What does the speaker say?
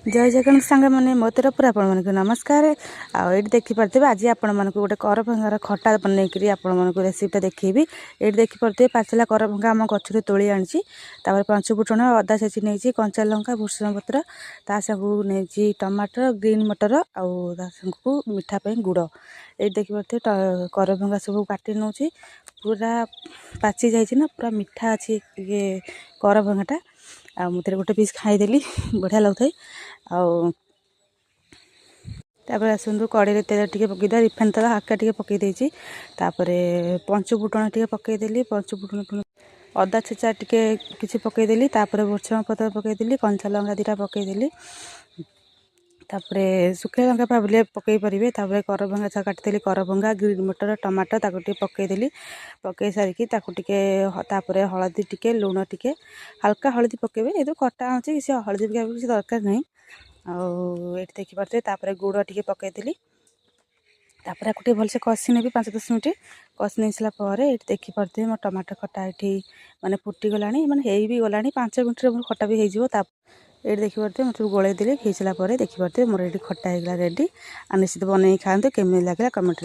जय जगन्नाथ सांग मैंने मो तरफ आपको नमस्कार। आठ देखिपे आज आपण मानक गोटे करभंगार खटा बनईकरी आपको रेसीपीटा देखी। ये देखिपे पाचला करभंगा आम गचर तोली आनी 5 फुटण अदा छेची नहीं कंचा लंका भूषण पत्र ता सागू नहीं टमाटर ग्रीन मटर आगू मिठापी गुड़। ये देखिपे करभंगा सब काटी नौ पूरा पाची जाइए पूरा मिठा अच्छी ये करभंगाटा मुझे गोटे पीस खाईदेली बढ़िया लगुए। तापर आसतु कड़े तेल टे पकईदे रिफाइन तेल हाका टे पकईदे पंच फुटण टे पकईदेली पंच फुटण अदा छेचा टे कि पकईदेली भुर्संग पत्र पकईदेली कंचा लंका 2टा पकईदेली सुखा लंका भाविले पकई पारे। करभंगा छा काटिदेली करभंगा ग्रीन मटर टमाटर ताको टे पकईदेली पकई सारिकी हलदी टिके लुण टिके हल्का हलदी पकेबे ये खटा अच्छे किसी हलदी पकेबा किसी दरकार नहीं। ये देखिपे गुड़ टे पकईदेली आपको भलसे कषि नेबी 5-10 मिनट कषि नहीं सारापर ये देखिपे मो टमाटर खटा ये माने फुटीगला माने भी गला 5 मिनट मोर खटा भी हो। ये देखिपे मतलब गोलैदेली हो सारापर देखिपे मोर ये खटा होगा रेडी आ निश्चित बनई खाते केमी लगे कमेंट।